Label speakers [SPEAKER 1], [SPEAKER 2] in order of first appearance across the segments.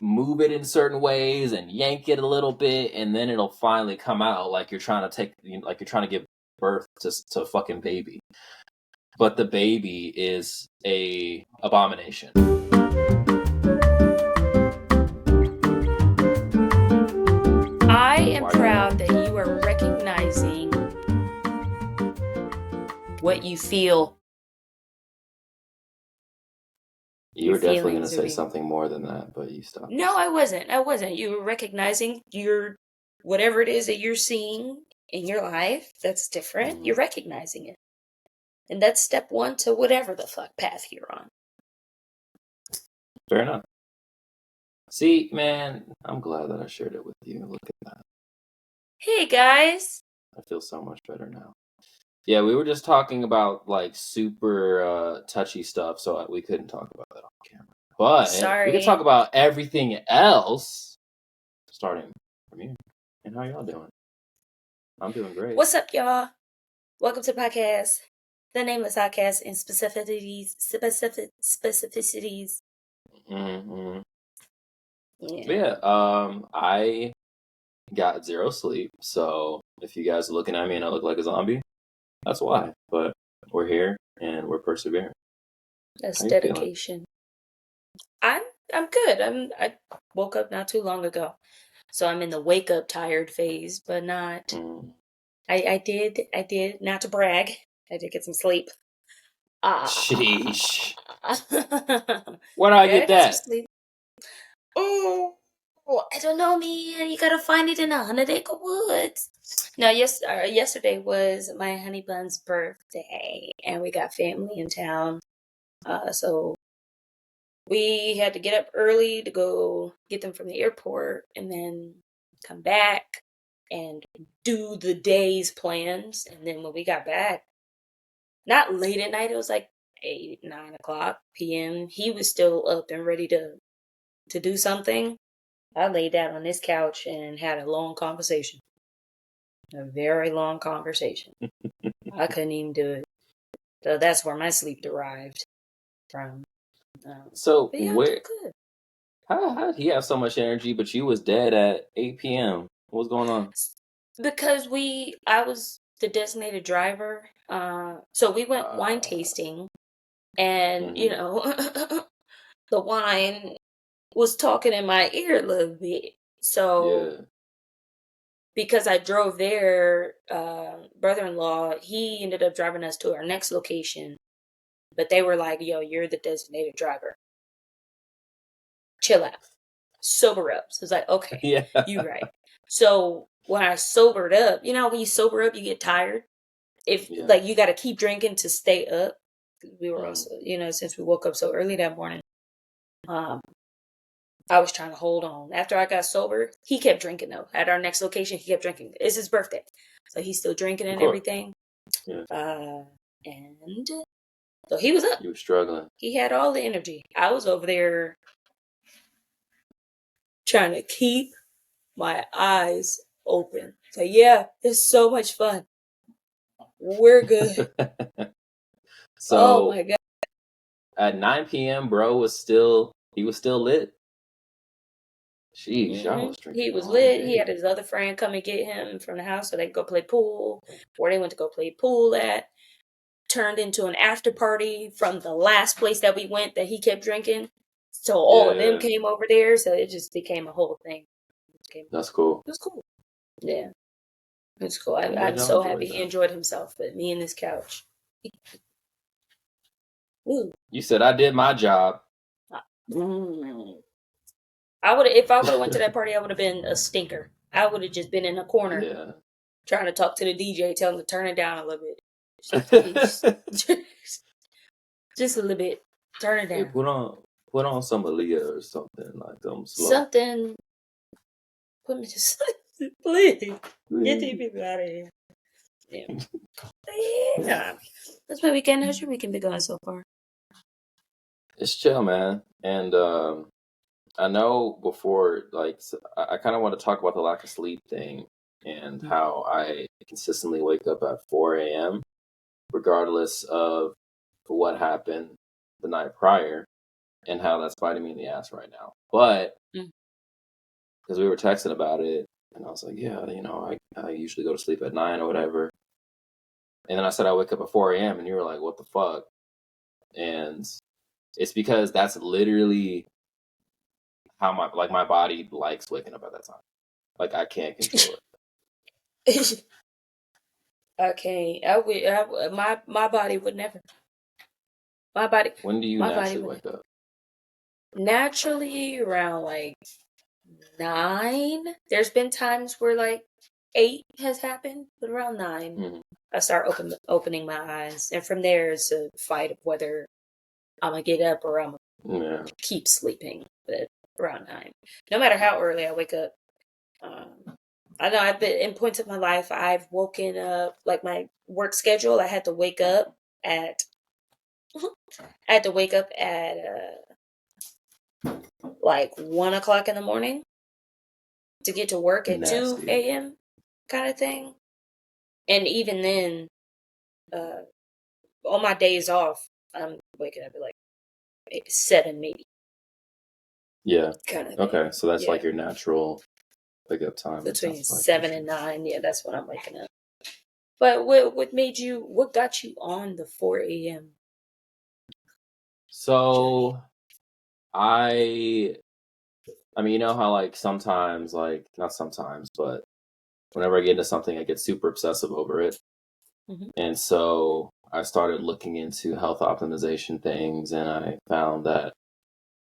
[SPEAKER 1] move it in certain ways and yank it a little bit, and then it'll finally come out like you're trying to give birth to a fucking baby. But the baby is a abomination.
[SPEAKER 2] I am proud that you are recognizing what you feel.
[SPEAKER 1] You were definitely going to say something more than that, but you stopped.
[SPEAKER 2] No, I wasn't. You were recognizing whatever it is that you're seeing in your life that's different. Mm-hmm. You're recognizing it. And that's step one to whatever the fuck path you're on.
[SPEAKER 1] Fair enough. See, man, I'm glad that I shared it with you. Look at that.
[SPEAKER 2] Hey, guys.
[SPEAKER 1] I feel so much better now. Yeah, we were just talking about like super touchy stuff, so we couldn't talk about that on camera. But we could talk about everything else, starting from you. And how y'all doing? I'm doing great.
[SPEAKER 2] What's up, y'all? Welcome to the podcast. The nameless podcast and specificities.
[SPEAKER 1] Mm-hmm. Yeah. I got zero sleep, so if you guys are looking at me and I look like a zombie, that's why. But we're here and we're persevering.
[SPEAKER 2] That's dedication. I'm good. I woke up not too long ago, so I'm in the wake up tired phase, but not. Mm. I did not to brag. I did get some sleep.
[SPEAKER 1] Sheesh. Where do I get that?
[SPEAKER 2] Some sleep. Oh, I don't know, man. You gotta find it in the 100-acre woods. No, yesterday was my honey bun's birthday, and we got family in town. So we had to get up early to go get them from the airport, and then come back and do the day's plans. And then when we got back, not late at night, it was like 8, 9 o'clock p.m. He was still up and ready to do something. I laid down on this couch and had a long conversation. A very long conversation. I couldn't even do it. So that's where my sleep derived from.
[SPEAKER 1] So how did he have so much energy, but you was dead at 8 p.m.? What's going on?
[SPEAKER 2] Because I was the designated driver. So we went wine tasting, and the wine was talking in my ear a little bit. So because I drove there, brother-in-law, he ended up driving us to our next location. But they were like, yo, you're the designated driver. Chill out. Sober up. So it's like, okay, you right. So when I sobered up, when you sober up, you get tired. Like you got to keep drinking to stay up. We were also, since we woke up so early that morning, I was trying to hold on. After I got sober, he kept drinking though. At our next location, he kept drinking. It's his birthday. So he's still drinking and everything. Yeah. And so he was up.
[SPEAKER 1] You were struggling.
[SPEAKER 2] He had all the energy. I was over there trying to keep my eyes open. So yeah, it's so much fun. We're good.
[SPEAKER 1] So
[SPEAKER 2] oh my God.
[SPEAKER 1] At 9 p.m., bro was still lit. Sheesh, y'all was drinking.
[SPEAKER 2] He was lit. He had his other friend come and get him from the house so they could go play pool. Where they went to go play pool at turned into an after party from the last place that we went that he kept drinking. So all of them came over there. So it just became a whole thing.
[SPEAKER 1] That's cool.
[SPEAKER 2] It was cool. Yeah. It's cool. I'm so happy he enjoyed himself. But me and this couch.
[SPEAKER 1] Ooh. You said I did my job.
[SPEAKER 2] I would, if I would have went to that party, I would have been a stinker. I would have just been in a corner, trying to talk to the DJ, tell him to turn it down a little bit, just a little bit, turn it down.
[SPEAKER 1] Hey, put on some Aaliyah or something like them.
[SPEAKER 2] Something. Put me to sleep, please. Get these people out of here. Yeah. That's my weekend. How's your weekend been going so far?
[SPEAKER 1] It's chill, man. And I know before, I kind of want to talk about the lack of sleep thing and how I consistently wake up at 4 a.m. regardless of what happened the night prior and how that's biting me in the ass right now. But because we were texting about it, and I was like, yeah, I usually go to sleep at 9 or whatever. And then I said I wake up at 4 a.m. and you were like, what the fuck? And it's because that's literally how my body likes waking up at that time. Like, I can't control it.
[SPEAKER 2] I can't. My body would never. My body.
[SPEAKER 1] When do you naturally wake up?
[SPEAKER 2] Naturally, around like 9. There's been times where like 8 has happened, but around 9, I start opening my eyes, and from there it's a fight of whether I'm gonna get up or I'm gonna keep sleeping. But around 9, no matter how early I wake up. I know I've been in points of my life. I've woken up like my work schedule. I had to wake up at. I had to wake up at like 1 o'clock in the morning to get to work at 2 a.m. kind of thing. And even then, on my days off, I'm waking up at like 7 maybe.
[SPEAKER 1] Yeah. Kind of. Okay, so that's like your natural wake up time.
[SPEAKER 2] Between 7 and 9, yeah, that's when I'm waking up. But what got you on the 4 a.m.?
[SPEAKER 1] So, I mean, you know how like sometimes, like not sometimes, but whenever I get into something, I get super obsessive over it. And so I started looking into health optimization things, and I found that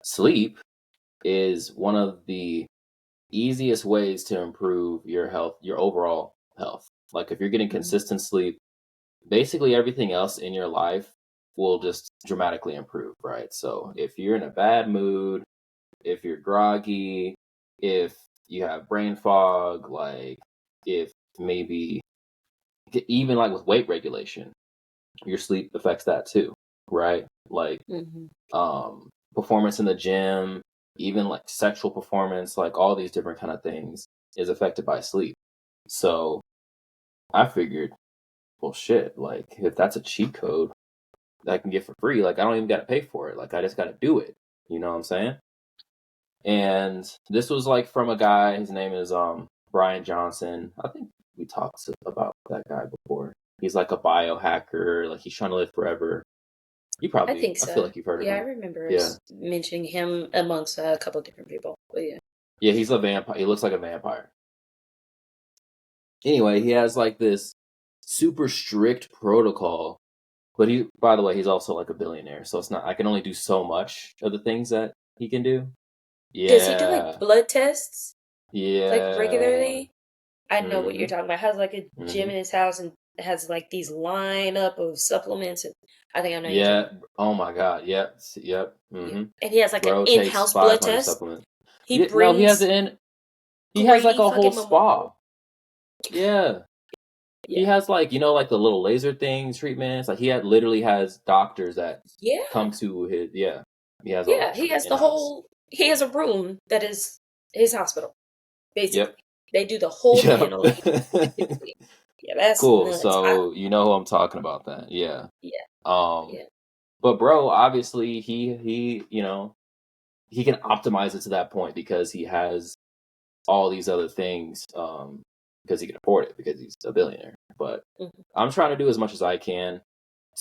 [SPEAKER 1] sleep is one of the easiest ways to improve your health, your overall health. Like if you're getting consistent sleep, basically everything else in your life will just dramatically improve, right? So if you're in a bad mood, if you're groggy, if you have brain fog, like if maybe even like with weight regulation, your sleep affects that too, right? Like performance in the gym, even like sexual performance, like all these different kind of things is affected by sleep. So I figured, well shit, like if that's a cheat code that I can get for free, like I don't even gotta pay for it. Like I just gotta do it. You know what I'm saying? And this was like from a guy, his name is Brian Johnson. I think we talked about that guy before. He's like a biohacker, like he's trying to live forever. You probably,
[SPEAKER 2] I think so.
[SPEAKER 1] I feel like you've heard of him.
[SPEAKER 2] Yeah, I remember mentioning him amongst a couple of different people. But yeah.
[SPEAKER 1] Yeah, he's a vampire. He looks like a vampire. Anyway, he has like this super strict protocol. But he, by the way, he's also like a billionaire. So it's not, I can only do so much of the things that he can do. Yeah.
[SPEAKER 2] Does he do like blood tests?
[SPEAKER 1] Yeah.
[SPEAKER 2] Like regularly? I know what you're talking about. Has like a gym in his house and has like these lineup of supplements. And I think I know.
[SPEAKER 1] Yeah. Oh my God. Yep. Yep.
[SPEAKER 2] And he has like
[SPEAKER 1] Bro
[SPEAKER 2] an in-house blood test.
[SPEAKER 1] Supplements.
[SPEAKER 2] He brings.
[SPEAKER 1] No, he has it in. He has like a whole spa. Yeah. He has like, like the little laser thing treatments. Like he literally has doctors that come to his. Yeah. He has.
[SPEAKER 2] He has the whole. He has a room that is his hospital. Basically. Yep. They do the whole panel. Yeah, that's
[SPEAKER 1] cool.
[SPEAKER 2] Nuts.
[SPEAKER 1] So you know who I'm talking about then. Yeah. Yeah. But bro, obviously he he can optimize it to that point because he has all these other things because he can afford it because he's a billionaire. But I'm trying to do as much as I can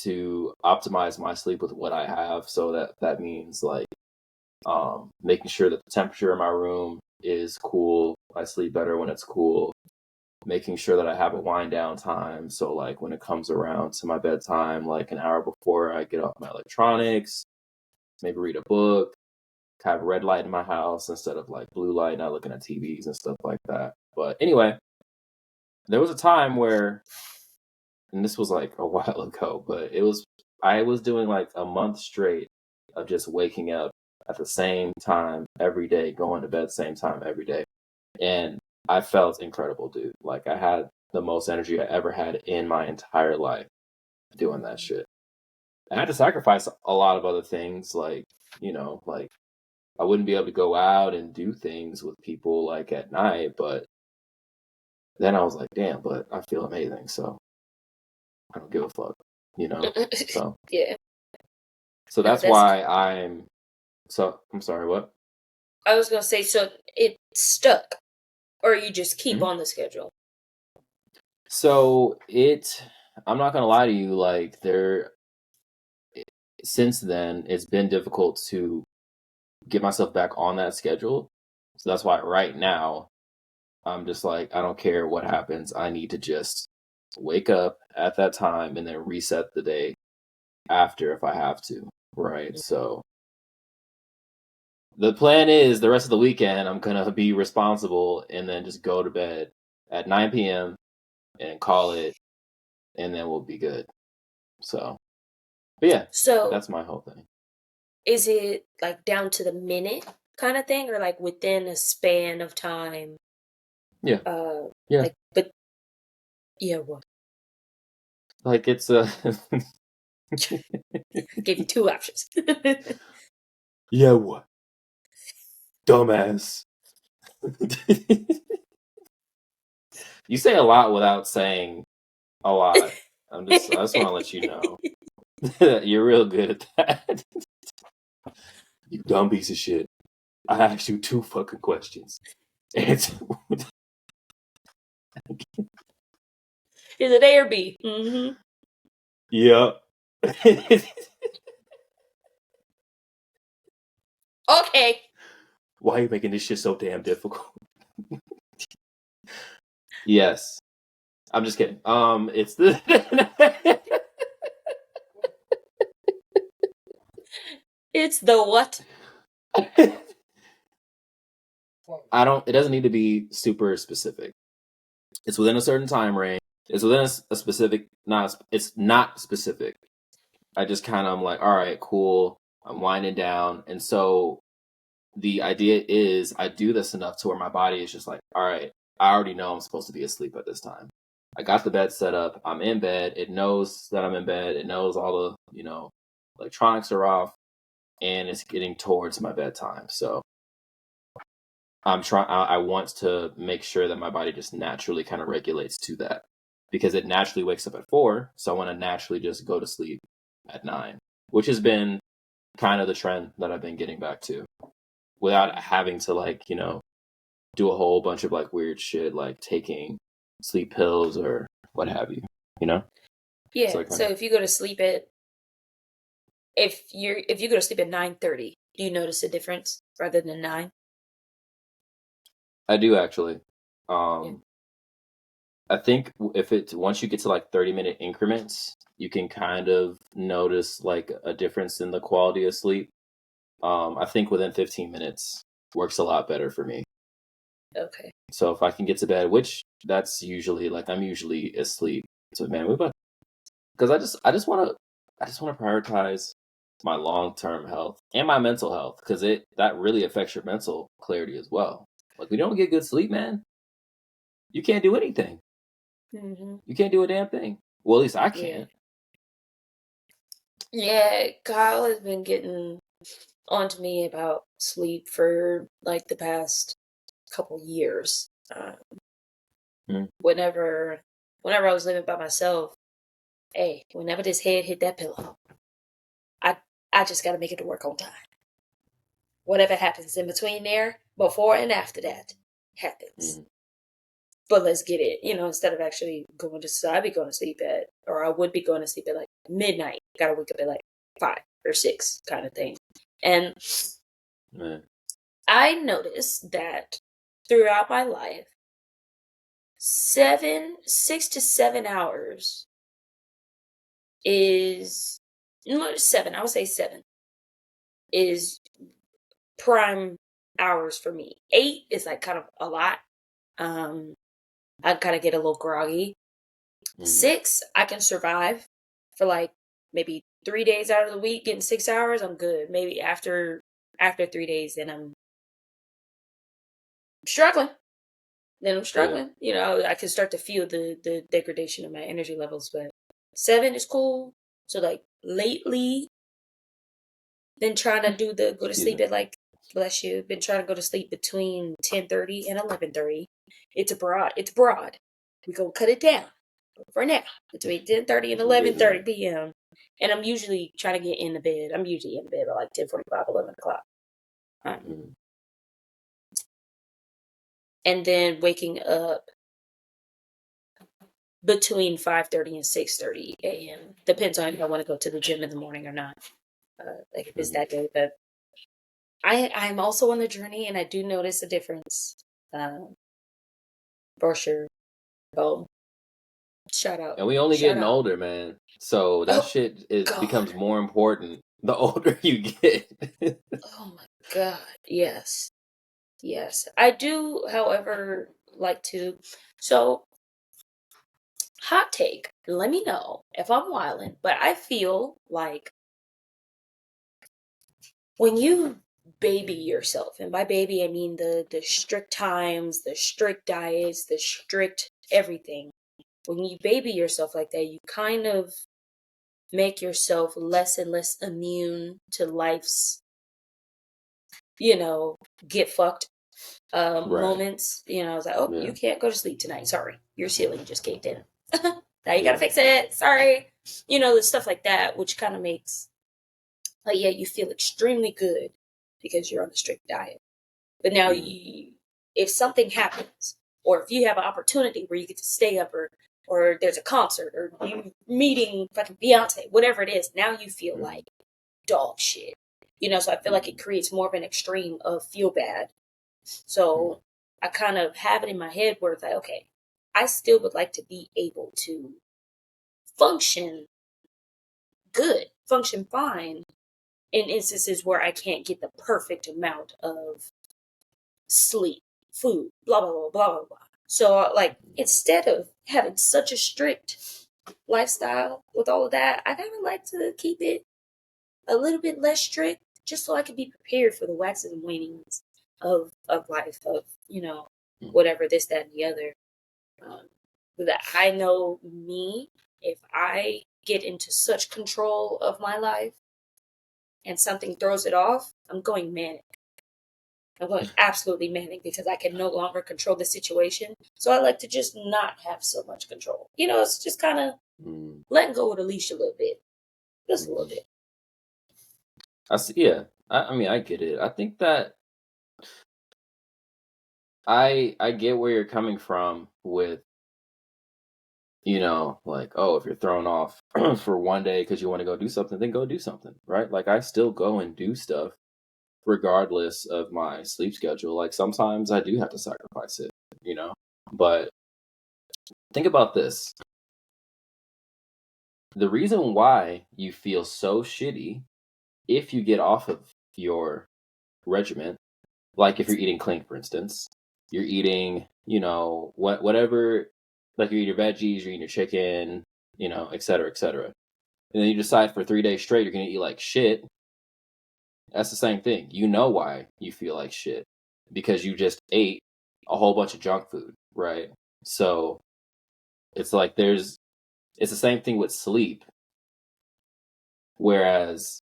[SPEAKER 1] to optimize my sleep with what I have. So that means like making sure that the temperature in my room is cool. I sleep better when it's cool. Making sure that I have a wind down time. So like when it comes around to my bedtime, like an hour before I get off my electronics, maybe read a book, have a red light in my house instead of like blue light, not looking at TVs and stuff like that. But anyway, there was a time where, and this was like a while ago, but I was doing like a month straight of just waking up at the same time every day, going to bed same time every day. And I felt incredible, dude. Like I had the most energy I ever had in my entire life doing that shit. I had to sacrifice a lot of other things, like, like I wouldn't be able to go out and do things with people like at night, but then I was like, damn, but I feel amazing, so I don't give a fuck, So
[SPEAKER 2] yeah.
[SPEAKER 1] So that's why I'm sorry, what?
[SPEAKER 2] I was gonna say, so it stuck, or you just keep
[SPEAKER 1] Mm-hmm.
[SPEAKER 2] on the schedule?
[SPEAKER 1] So I'm not gonna lie to you, like since then it's been difficult to get myself back on that schedule. So that's why right now I'm just like, I don't care what happens. I need to just wake up at that time and then reset the day after if I have to. Right. So the plan is the rest of the weekend I'm gonna be responsible and then just go to bed at 9 p.m. and call it, and then we'll be good. So, but yeah,
[SPEAKER 2] So
[SPEAKER 1] that's my whole thing.
[SPEAKER 2] is it like down to the minute kind of thing, or like within a span of time?
[SPEAKER 1] Yeah. Yeah.
[SPEAKER 2] Like, but yeah, what?
[SPEAKER 1] Like it's
[SPEAKER 2] Gave you two options.
[SPEAKER 1] yeah, what? Dumbass. You say a lot without saying a lot. I just want to let you know that you're real good at that. You dumb piece of shit. I asked you 2 fucking questions. Answer.
[SPEAKER 2] Is it A or B? Mm-hmm.
[SPEAKER 1] Yep.
[SPEAKER 2] Okay.
[SPEAKER 1] Why are you making this shit so damn difficult? Yes. I'm just kidding. It's the
[SPEAKER 2] It's the what?
[SPEAKER 1] it doesn't need to be super specific. It's within a certain time range. It's within a specific, it's not specific. I just kind of am like, all right, cool. I'm winding down. And so the idea is I do this enough to where my body is just like, all right, I already know I'm supposed to be asleep at this time. I got the bed set up. I'm in bed. It knows that I'm in bed. It knows all the, electronics are off, and it's getting towards my bedtime. So I want to make sure that my body just naturally kind of regulates to that, because it naturally wakes up at 4. So I want to naturally just go to sleep at 9, which has been kind of the trend that I've been getting back to without having to do a whole bunch of weird shit like taking sleep pills or what have you, you know?
[SPEAKER 2] Yeah. So if you go to sleep at if you go to sleep at 9:30, do you notice a difference rather than 9?
[SPEAKER 1] I do actually.
[SPEAKER 2] Yeah.
[SPEAKER 1] I think if it's once you get to 30-minute increments, you can kind of notice a difference in the quality of sleep. I think within 15 minutes works a lot better for me.
[SPEAKER 2] Okay.
[SPEAKER 1] So if I can get to bed, which that's usually I'm usually asleep. So man, because I just want to prioritize my long-term health and my mental health, because that really affects your mental clarity as well. Like, we don't get good sleep, man, you can't do anything.
[SPEAKER 2] Mm-hmm.
[SPEAKER 1] You can't do a damn thing. Well, at least I
[SPEAKER 2] Yeah.
[SPEAKER 1] can't.
[SPEAKER 2] Yeah, Kyle has been getting onto me about sleep for the past couple years. Whenever I was living by myself, hey, whenever this head hit that pillow, I just got to make it to work on time. Whatever happens in between there, before and after that, happens. But let's get it, instead of actually going to sleep, I'd be going to sleep or I would be going to sleep at midnight. Gotta wake up at 5 or 6 kind of thing. And I noticed that throughout my life, 6 to 7 hours is, no, 7, I would say 7 is prime hours for me. 8 is kind of a lot. I kind of get a little groggy. 6, I can survive for maybe 3 days out of the week. Getting 6 hours, I'm good. Maybe after 3 days, then I'm struggling.
[SPEAKER 1] Yeah.
[SPEAKER 2] I can start to feel the degradation of my energy levels. But 7 is cool. So lately, been trying to go to sleep at bless you. Been trying to go to sleep between 10:30 and 11:30. It's broad. We gonna cut it down for now between 10:30 and 11:30 p.m. And I'm usually trying to get in the bed. I'm usually in bed by 10:45, 11 o'clock. and then waking up between 5:30 and 6:30 a.m. Depends on if I want to go to the gym in the morning or not. Like if it's that day, but I'm also on the journey, and I do notice a difference. For sure. Oh, shout out!
[SPEAKER 1] And we only
[SPEAKER 2] Shout
[SPEAKER 1] getting
[SPEAKER 2] out!
[SPEAKER 1] older, man. So that
[SPEAKER 2] Oh
[SPEAKER 1] shit
[SPEAKER 2] God!
[SPEAKER 1] becomes more important the older you get.
[SPEAKER 2] Oh my God! Yes, yes. I do, however, like to. So, hot take. Let me know if I'm wilding, but I feel like when you baby yourself, and by baby I mean the strict times, the strict diets, the strict everything. When you baby yourself like that, you kind of make yourself less and less immune to life's, get fucked
[SPEAKER 1] Right.
[SPEAKER 2] moments. I was like, oh,
[SPEAKER 1] Yeah.
[SPEAKER 2] you can't go to sleep tonight. Sorry, your ceiling just caved in. Now you gotta
[SPEAKER 1] Yeah.
[SPEAKER 2] fix it. Sorry. The stuff like that, which kind of makes, like, yeah, you feel extremely good because you're on a strict diet. But now, if something happens, or if you have an opportunity where you get to stay up, or there's a concert, or you meeting fucking Beyonce, whatever it is, now you feel like dog shit. So I feel like it creates more of an extreme of feel bad. So I kind of have it in my head where it's like, okay, I still would like to be able to function good, function fine in instances where I can't get the perfect amount of sleep, food, blah, blah, blah, blah, blah, blah. So, like, instead of having such a strict lifestyle with all of that, I kind of like to keep it a little bit less strict just so I can be prepared for the waxes and wanings of life, of, whatever, this, that, and the other. That I know me, if I get into such control of my life and something throws it off, I'm going manic. I'm going absolutely manic because I can no longer control the situation. So I like to just not have so much control. It's just kind of letting go of the leash a little bit. Just a little bit.
[SPEAKER 1] I see. Yeah. I mean, I get it. I think that I get where you're coming from with, like, oh, if you're thrown off for one day because you want to go do something, then go do something, right? Like, I still go and do stuff regardless of my sleep schedule. Like, sometimes I do have to sacrifice it, But think about this. The reason why you feel so shitty if you get off of your regimen, like if you're eating clean, for instance, you're eating, whatever, like you're eating your veggies, you're eating your chicken, et cetera, et cetera. And then you decide for 3 days straight you're going to eat like shit. That's the same thing. You know why you feel like shit because you just ate a whole bunch of junk food, right? So it's like it's the same thing with sleep. Whereas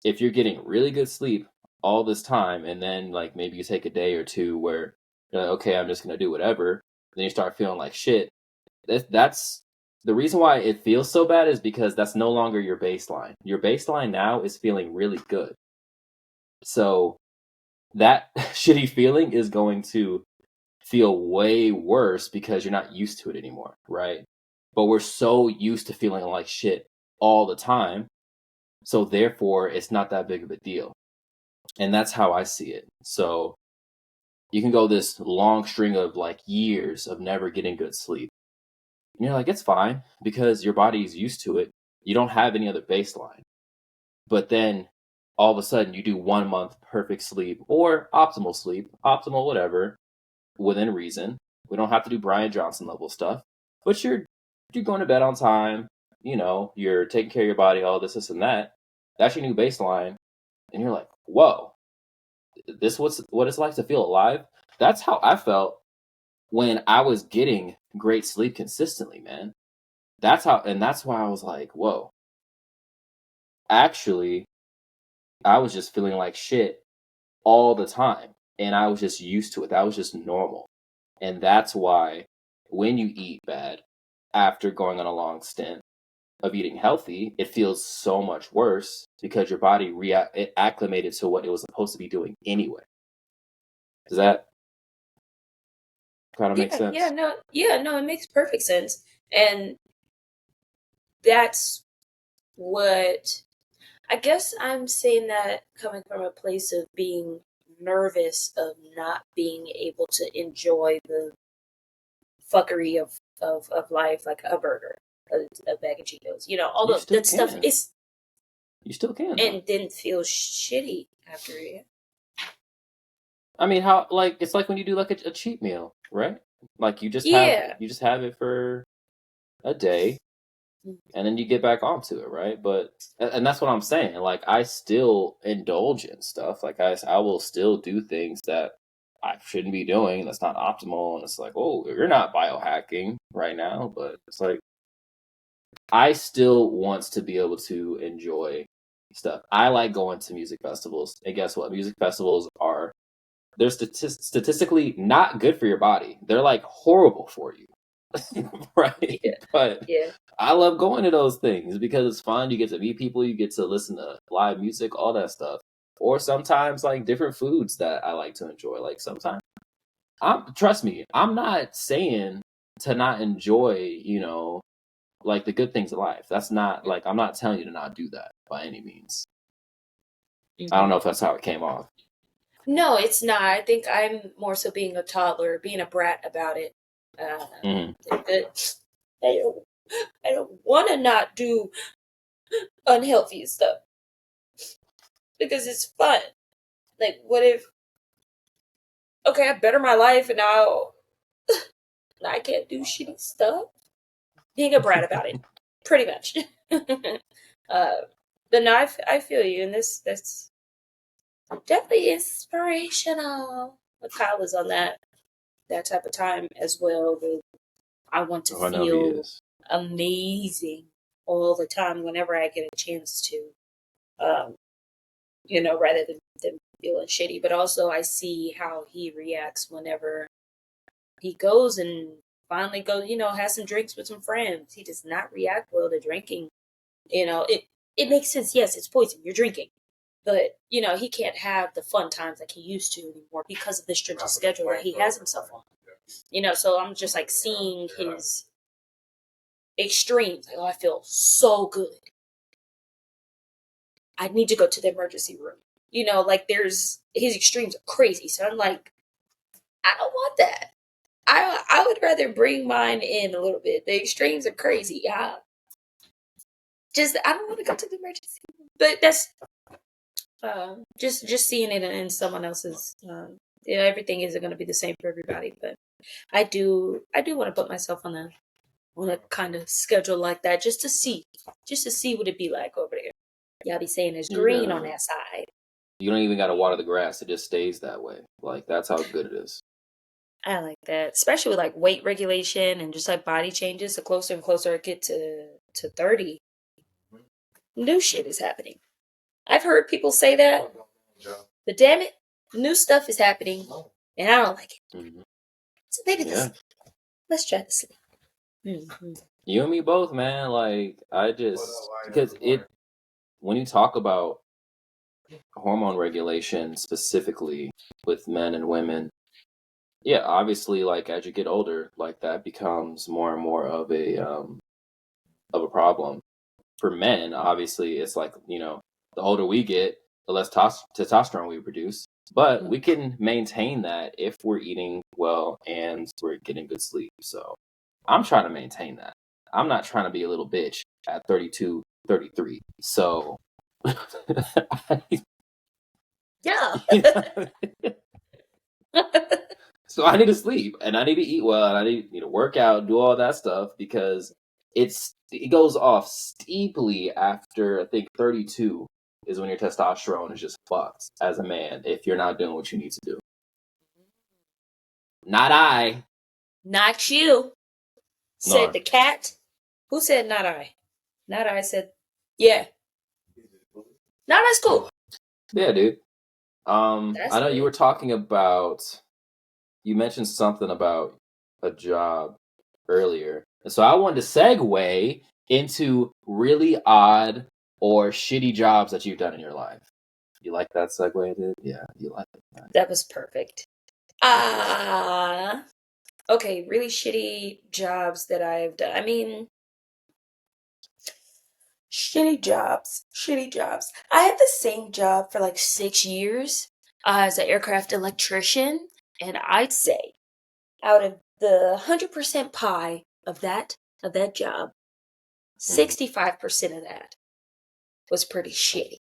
[SPEAKER 1] if you're getting really good sleep all this time and then like maybe you take a day or two where you're like, okay, I'm just going to do whatever, then you start feeling like shit. That's the reason why it feels so bad is because that's no longer your baseline. Your baseline now is feeling really good. So that shitty feeling is going to feel way worse because you're not used to it anymore, right? But we're so used to feeling like shit all the time. So therefore, it's not that big of a deal. And that's how I see it. So you can go this long string of like years of never getting good sleep. And you're like, it's fine because your body is used to it. You don't have any other baseline. But then all of a sudden you do 1 month perfect sleep or optimal whatever, within reason. We don't have to do Brian Johnson level stuff. But you're going to bed on time, you're taking care of your body, all this and that. That's your new baseline. And you're like, whoa, this what it's like to feel alive. That's how I felt when I was getting great sleep consistently, man. That's why I was like, whoa. Actually, I was just feeling like shit all the time. And I was just used to it. That was just normal. And that's why when you eat bad after going on a long stint of eating healthy, it feels so much worse because your body it acclimated to what it was supposed to be doing anyway. Does that Kind of makes sense.
[SPEAKER 2] No, it makes perfect sense. And that's what I guess I'm saying, that coming from a place of being nervous of not being able to enjoy the fuckery of life, like a burger, a bag of Cheetos, all of that stuff is.
[SPEAKER 1] You still can,
[SPEAKER 2] and didn't feel shitty after it.
[SPEAKER 1] I mean, how it's like when you do like a cheat meal, right? Like you just have it for a day, and then you get back onto it, right? But and that's what I'm saying. Like I still indulge in stuff. Like I will still do things that I shouldn't be doing. That's not optimal, and it's like, oh, you're not biohacking right now, but it's like I still want to be able to enjoy stuff. I like going to music festivals, and guess what? Music festivals they're statistically not good for your body. They're like horrible for you. Right?
[SPEAKER 2] Yeah.
[SPEAKER 1] But I love going to those things because it's fun. You get to meet people, you get to listen to live music, all that stuff. Or sometimes like different foods that I like to enjoy. Like sometimes trust me, I'm not saying to not enjoy, like the good things of life. That's not like I'm not telling you to not do that by any means. Mm-hmm. I don't know if that's how it came off.
[SPEAKER 2] No, it's not. I think I'm more so being a toddler, being a brat about it. I don't want to not do unhealthy stuff because it's fun. Like, what if? Okay, I better my life, and now I can't do shitty stuff. Being a brat about it, pretty much. But no, I feel you, and that's definitely inspirational. But Kyle is on that type of time as well. With I want to feel amazing all the time whenever I get a chance to, rather than feeling shitty. But also I see how he reacts whenever he goes and finally goes, has some drinks with some friends. He does not react well to drinking. It makes sense. Yes, it's poison. You're drinking. But, he can't have the fun times like he used to anymore because of the strict schedule that he has himself on. So I'm just like seeing his extremes. Like, oh, I feel so good. I need to go to the emergency room. There's his extremes are crazy. So I'm like, I don't want that. I would rather bring mine in a little bit. The extremes are crazy. I don't want to go to the emergency room. But that's just seeing it in someone else's. Everything isn't going to be the same for everybody, but I do want to put myself on a kind of schedule like that just to see what it'd be like over there. Y'all be saying there's green on that side.
[SPEAKER 1] You don't even got to water the grass; it just stays that way. Like that's how good it is.
[SPEAKER 2] I like that, especially with like weight regulation and just like body changes. The closer and closer I get to 30, new shit is happening. I've heard people say that, but damn it, new stuff is happening, and I don't like it. Mm-hmm. So maybe let's try to sleep.
[SPEAKER 1] Mm-hmm. You and me both, man. Like I just because when you talk about hormone regulation specifically with men and women, yeah, obviously, like as you get older, like that becomes more and more of a problem. For men, obviously, it's like the older we get, the less testosterone we produce. But we can maintain that if we're eating well and we're getting good sleep. So I'm trying to maintain that. I'm not trying to be a little bitch at 32, 33. So
[SPEAKER 2] yeah.
[SPEAKER 1] So I need to sleep and I need to eat well and I need to work out, do all that stuff because it goes off steeply after I think 32 is when your testosterone is just fucked as a man if you're not doing what you need to do. Not I.
[SPEAKER 2] Not you. Said the cat. Who said not I? Not I said, yeah. No, that's cool.
[SPEAKER 1] Yeah, dude. I know you were talking about, you mentioned something about a job earlier. And so I wanted to segue into really odd or shitty jobs that you've done in your life. You like that segue, dude? Yeah, you like it.
[SPEAKER 2] That was perfect. Okay, really shitty jobs that I've done. I mean, shitty jobs. I had the same job for like 6 years as an aircraft electrician, and I'd say out of the 100% pie of that job, 65% of that was pretty shitty.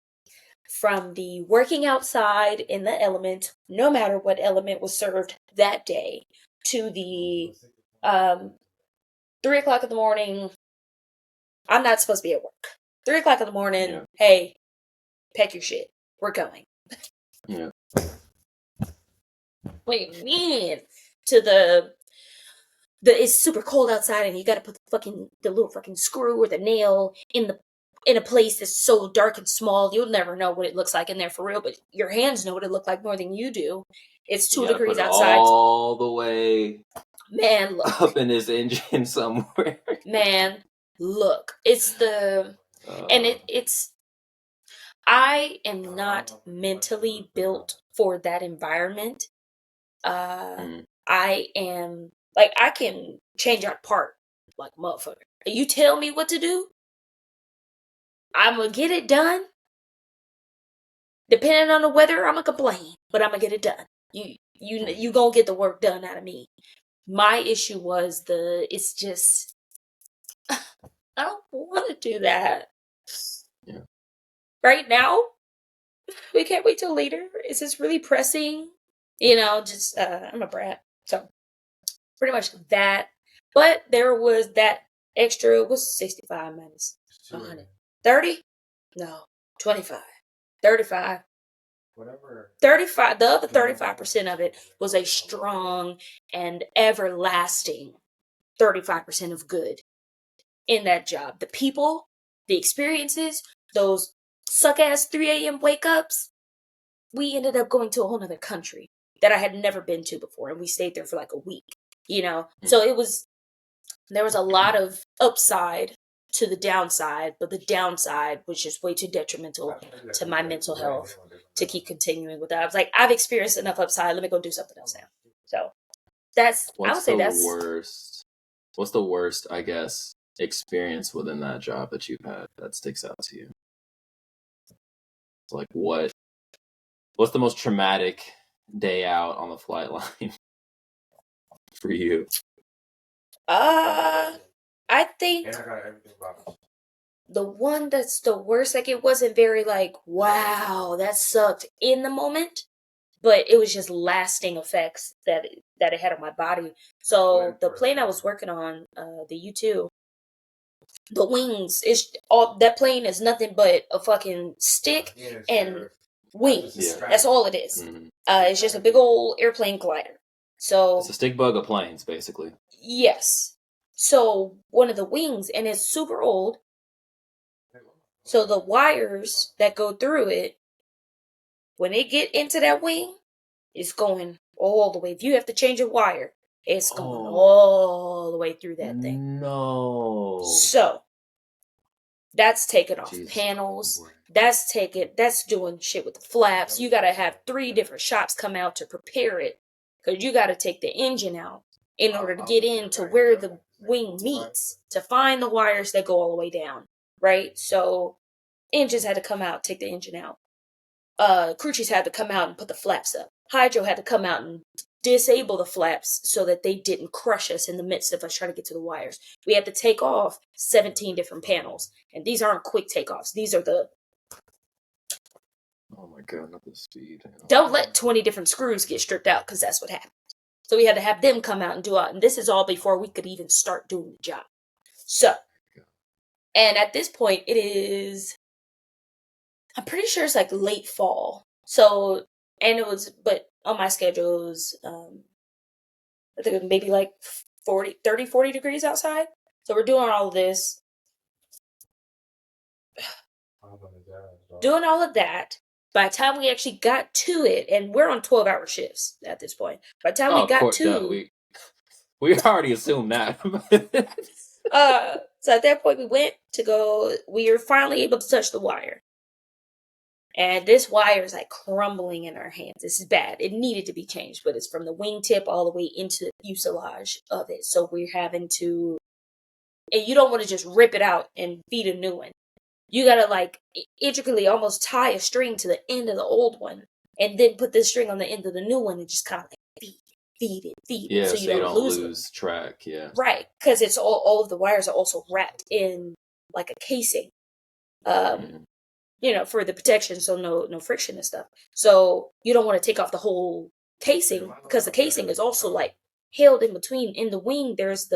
[SPEAKER 2] From the working outside in the element, no matter what element was served that day, to the 3 o'clock in the morning, I'm not supposed to be at work. 3 o'clock in the morning, hey, pack your shit. We're going.
[SPEAKER 1] Yeah.
[SPEAKER 2] Wait, man. To the it's super cold outside and you gotta put the little fucking screw or the nail in a place that's so dark and small, you'll never know what it looks like in there for real, but your hands know what it looked like more than you do. It's 2 degrees outside.
[SPEAKER 1] All the way
[SPEAKER 2] Man, look.
[SPEAKER 1] Up in his engine somewhere.
[SPEAKER 2] Man, look. It's the... and it's... I am not mentally built for that environment. I am... Like, I can change out part like a motherfucker. You tell me what to do, I'm gonna get it done. Depending on the weather, I'm gonna complain, but I'm gonna get it done. You gonna get the work done out of me. My issue was it's just, I don't want to do that.
[SPEAKER 1] Yeah.
[SPEAKER 2] Right now, we can't wait till later. It's just really pressing. Just, I'm a brat. So, pretty much that. But there was that extra, was 65 minus 100. 30? No, 25. 35.
[SPEAKER 3] Whatever.
[SPEAKER 2] 35. The other 35% of it was a strong and everlasting 35% of good in that job. The people, the experiences, those suck ass 3 a.m. wake ups. We ended up going to a whole nother country that I had never been to before, and we stayed there for like a week. So there was a lot of upside to the downside, but the downside was just way too detrimental to my mental health to keep continuing with that. I was like, I've experienced enough upside. Let me go do something else now. So that's
[SPEAKER 1] worst. What's the worst, I guess, experience within that job that you've had that sticks out to you? Like what's the most traumatic day out on the flight line for you?
[SPEAKER 2] I think the one that's the worst, like it wasn't very like, wow, that sucked in the moment, but it was just lasting effects that it had on my body. So the plane I was working on, the U-2, the wings, that plane is nothing but a fucking stick and wings. Yeah. That's all it is. Mm-hmm. It's just a big old airplane glider. So
[SPEAKER 1] it's a stick bug of planes, basically.
[SPEAKER 2] Yes. So one of the wings, and it's super old. So the wires that go through it, when they get into that wing, it's going all the way. If you have to change a wire, it's going all the way through that thing.
[SPEAKER 1] No.
[SPEAKER 2] So that's taking off panels. That's doing shit with the flaps. You gotta have 3 different shops come out to prepare it, because you gotta take the engine out in order to get into where the wing meets, to find the wires that go all the way down, right? So engines had to come out, take the engine out. Crew chiefs had to come out and put the flaps up. Hydro had to come out and disable the flaps so that they didn't crush us in the midst of us trying to get to the wires. We had to take off 17 different panels, and these aren't quick takeoffs. These are the...
[SPEAKER 1] Oh my god, not the speed.
[SPEAKER 2] Don't let 20 different screws get stripped out, because that's what happened. So we had to have them come out and do it. And this is all before we could even start doing the job. So, and at this point, it is, I'm pretty sure it's like late fall. So, and it was, but on my schedule, it was, I think it was maybe like 40 degrees outside. So we're doing all of this. Doing all of that. By the time we actually got to it, and we're on 12-hour shifts at this point. By the time we got to...
[SPEAKER 1] We already assumed that.
[SPEAKER 2] So at that point we went to go, we were finally able to touch the wire. And this wire is like crumbling in our hands. This is bad. It needed to be changed, but it's from the wingtip all the way into the fuselage of it. So we're having to, and you don't want to just rip it out and feed a new one. You gotta like intricately almost tie a string to the end of the old one, and then put this string on the end of the new one, and just kind of like feed it.
[SPEAKER 1] Yeah,
[SPEAKER 2] so you don't
[SPEAKER 1] lose track. Yeah,
[SPEAKER 2] right, because it's all of the wires are also wrapped in like a casing. For the protection, so no friction and stuff. So you don't want to take off the whole casing, because the casing is also like held in between. In the wing, there's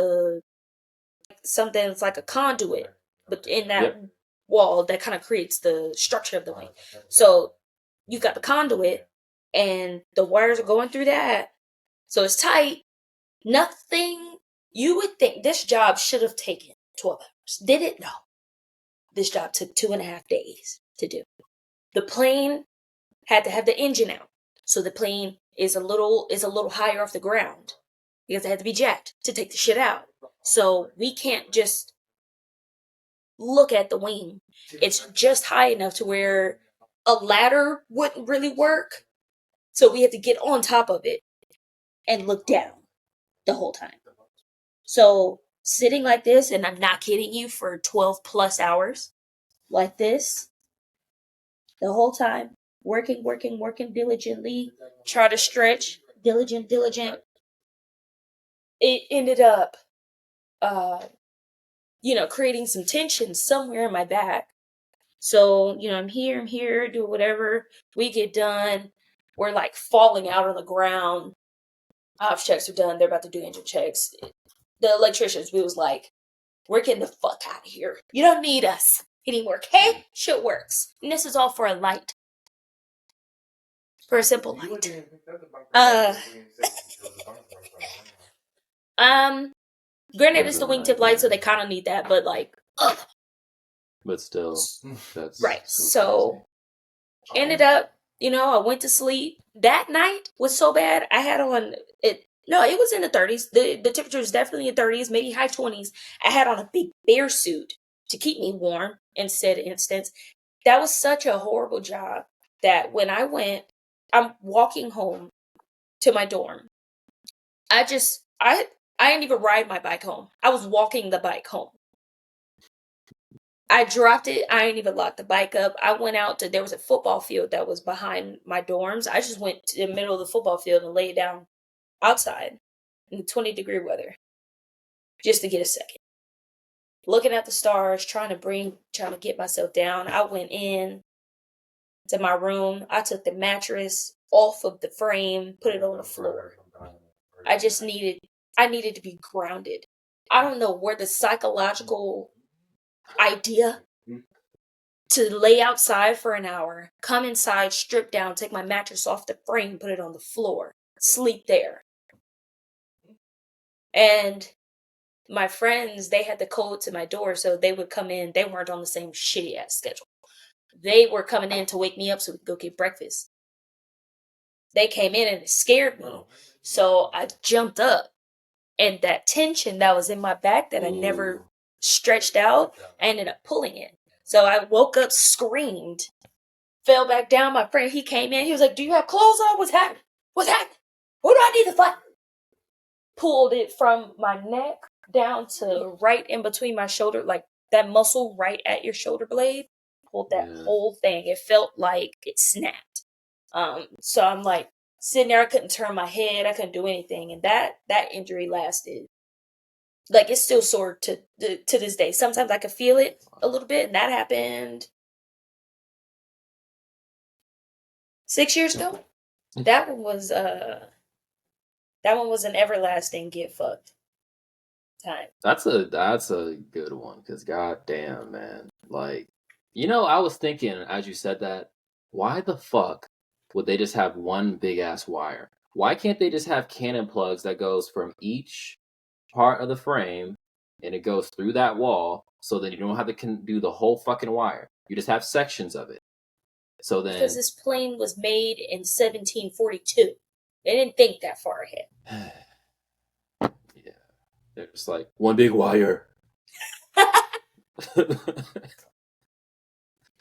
[SPEAKER 2] something that's like a conduit, but in that wall that kind of creates the structure of the wing. So you've got the conduit, and the wires are going through that, so it's tight. Nothing. You would think this job should have taken 12 hours. Did it? No. This job took 2.5 days to do. The plane had to have the engine out, so the plane is a little higher off the ground because it had to be jacked to take the shit out. So we can't just look at the wing. It's just high enough to where a ladder wouldn't really work. So we have to get on top of it and look down the whole time. So sitting like this, and I'm not kidding you, for 12 plus hours like this, the whole time, working diligently, try to stretch, diligent. It ended up, creating some tension somewhere in my back. So, I'm here, do whatever. We get done. We're like falling out on the ground. Ops checks are done. They're about to do engine checks. The electricians, we was like, we're getting the fuck out of here. You don't need us anymore, okay? Shit works. And this is all for a light. For a simple light. Granted, it's the wingtip light, so they kind of need that, but like, ugh.
[SPEAKER 1] But still, that's
[SPEAKER 2] right. So, ended up, I went to sleep. That night was so bad. I had on it. No, it was in the 30s. The temperature was definitely in the 30s, maybe high 20s. I had on a big bear suit to keep me warm in said instance. That was such a horrible job that when I'm walking home to my dorm. I didn't even ride my bike home. I was walking the bike home. I dropped it. I didn't even lock the bike up. I went out there was a football field that was behind my dorms. I just went to the middle of the football field and laid down outside in the 20-degree weather just to get a second. Looking at the stars, trying to get myself down. I went in to my room. I took the mattress off of the frame, put it on the floor. I needed to be grounded. I don't know where the psychological idea to lay outside for an hour, come inside, strip down, take my mattress off the frame, put it on the floor, sleep there. And my friends, they had the code to my door, so they would come in. They weren't on the same shitty ass schedule. They were coming in to wake me up so we could go get breakfast. They came in and it scared me. So I jumped up, and that tension that was in my back that I never stretched out, I ended up pulling it. So I woke up, screamed, fell back down. My friend, he came in. He was like, "Do you have clothes on? What's happening? What's happening? What do I need to fight?" Pulled it from my neck down to right in between my shoulder, like that muscle right at your shoulder blade. Pulled that whole thing. It felt like it snapped. So I'm like sitting there. I couldn't turn my head. I couldn't do anything. And that injury lasted. Like, it's still sore to this day. Sometimes I can feel it a little bit. And that happened 6 years ago. That one was an everlasting get fucked time.
[SPEAKER 1] That's a good one, because goddamn, man. Like, I was thinking as you said that, why the fuck would they just have one big ass wire? Why can't they just have cannon plugs that goes from each part of the frame and it goes through that wall, so then you don't have to do the whole fucking wire. You just have sections of it. So then,
[SPEAKER 2] because this plane was made in 1742, they didn't think that far ahead.
[SPEAKER 1] Yeah, they're just like one big wire.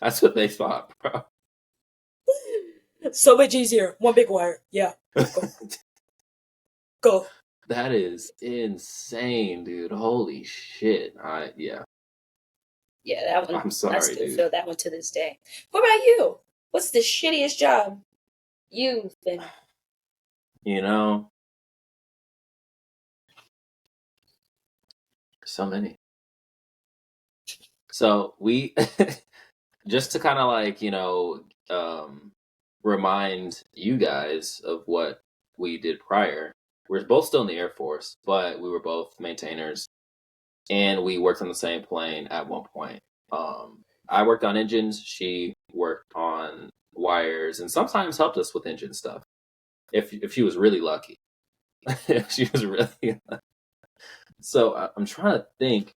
[SPEAKER 1] That's what they thought, bro.
[SPEAKER 2] So much easier. One big wire. Yeah. Go.
[SPEAKER 1] That is insane, dude. Holy shit.
[SPEAKER 2] Yeah, that one.
[SPEAKER 1] I'm sorry,
[SPEAKER 2] I still
[SPEAKER 1] dude.
[SPEAKER 2] feel that one to this day. What about you? What's the shittiest job you've been?
[SPEAKER 1] You know, so many. So we just to kind of like, remind you guys of what we did prior. We're both still in the Air Force, but we were both maintainers and we worked on the same plane at one point. I worked on engines, she worked on wires, and sometimes helped us with engine stuff. If she was really lucky. If she was really So I'm trying to think.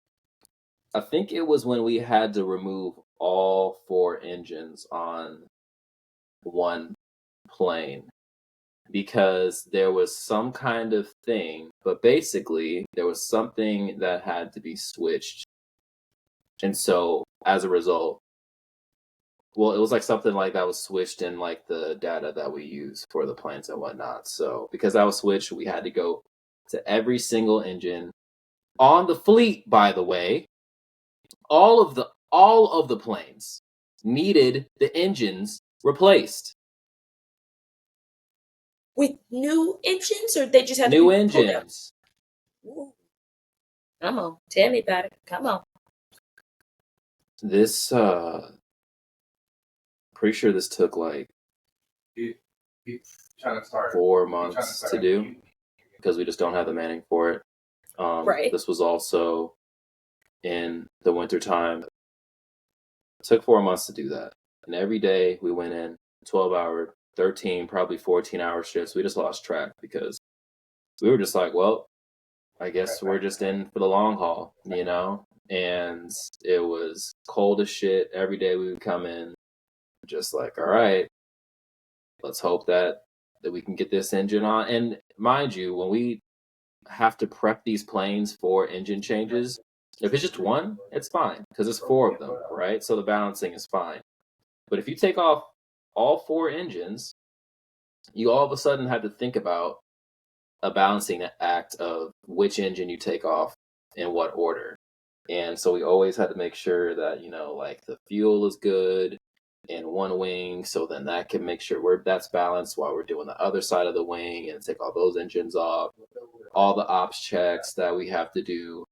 [SPEAKER 1] I think it was when we had to remove all 4 engines on one plane because there was some kind of thing, but basically there was something that had to be switched. And so as a result, well, it was like something like that was switched in like the data that we use for the planes and whatnot. So because that was switched, we had to go to every single engine on the fleet, by the way. All of the planes needed the engines replaced.
[SPEAKER 2] With new engines, or they just had
[SPEAKER 1] new
[SPEAKER 2] to be
[SPEAKER 1] engines?
[SPEAKER 2] Ooh. Come on, tell me about it. Come on.
[SPEAKER 1] This pretty sure this took like 4 months to do because we just don't have the manning for it.
[SPEAKER 2] Right.
[SPEAKER 1] This was also in the winter time. It took 4 months to do that, and every day we went in 12-hour, 13, probably 14-hour shifts. We just lost track because we were just like, well, I guess we're just in for the long haul, you know? And it was cold as shit. Every day we would come in just like, all right, let's hope that we can get this engine on. And mind you, when we have to prep these planes for engine changes, if it's just one, it's fine because it's 4 of them, right? So the balancing is fine. But if you take off all 4 engines, you all of a sudden have to think about a balancing act of which engine you take off in what order. And so we always had to make sure that, like the fuel is good in one wing. So then that can make sure that's balanced while we're doing the other side of the wing and take all those engines off, all the ops checks that we have to do.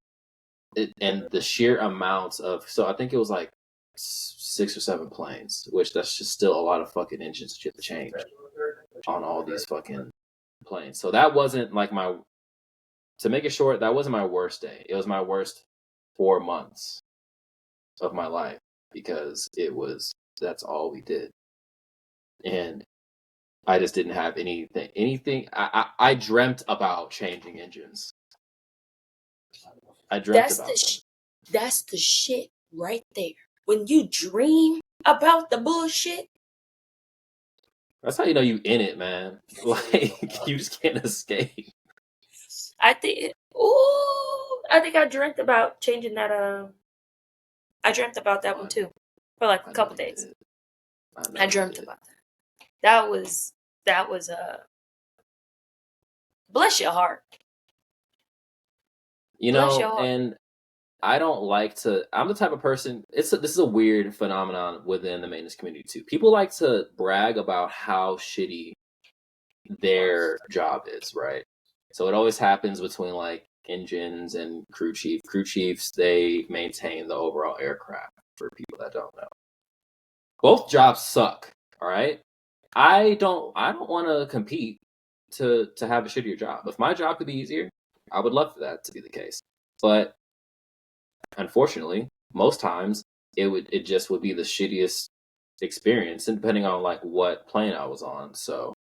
[SPEAKER 1] And the sheer amounts of, so I think it was like 6 or 7 planes, which that's just still a lot of fucking engines that you have to change on all these fucking planes. So that wasn't like to make it short, that wasn't my worst day. It was my worst 4 months of my life because that's all we did. And I just didn't have anything. I dreamt about changing engines. I dreamt about them.
[SPEAKER 2] That's the shit right there. When you dream about the bullshit,
[SPEAKER 1] that's how you know you in it, man. Like you just can't escape.
[SPEAKER 2] I think I dreamt about changing that. I dreamt about that one too for like a couple days. I dreamt about that. That was bless your heart.
[SPEAKER 1] And I don't like to. I'm the type of person. This is a weird phenomenon within the maintenance community too. People like to brag about how shitty their job is, right? So it always happens between like engines and crew chief. Crew chiefs, they maintain the overall aircraft. For people that don't know, both jobs suck. All right, I don't want to compete to have a shittier job. If my job could be easier, I would love for that to be the case. But unfortunately, most times it just would be the shittiest experience, and depending on like what plane I was on. So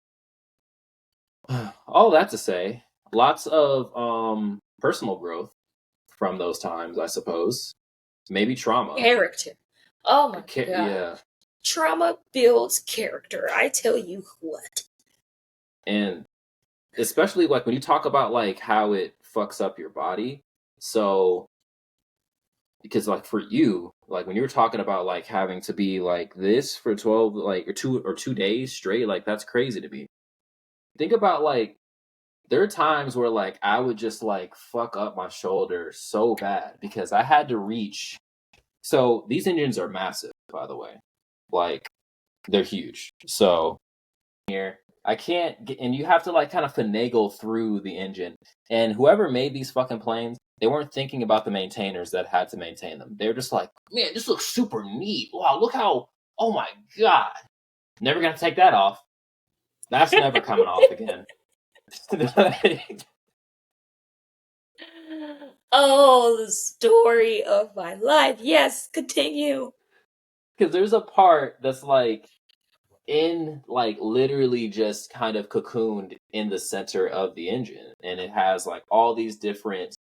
[SPEAKER 1] all that to say, lots of personal growth from those times, I suppose. Maybe trauma.
[SPEAKER 2] Character. Oh my god.
[SPEAKER 1] Yeah.
[SPEAKER 2] Trauma builds character. I tell you what.
[SPEAKER 1] And especially like when you talk about like how it fucks up your body. So because like for you, like when you were talking about like having to be like this for 12 like or 2 days straight, like that's crazy to me. Think about like there are times where like I would just like fuck up my shoulder so bad because I had to reach. So these engines are massive, by the way. Like they're huge. So here I can't get, and you have to like kind of finagle through the engine. And whoever made these fucking planes, they weren't thinking about the maintainers that had to maintain them. They're just like, man, this looks super neat. Wow, look how, oh my God. Never gonna take that off. That's never coming off again.
[SPEAKER 2] Oh, the story of my life. Yes, continue.
[SPEAKER 1] Because there's a part that's like in like literally just kind of cocooned in the center of the engine, and it has like all these different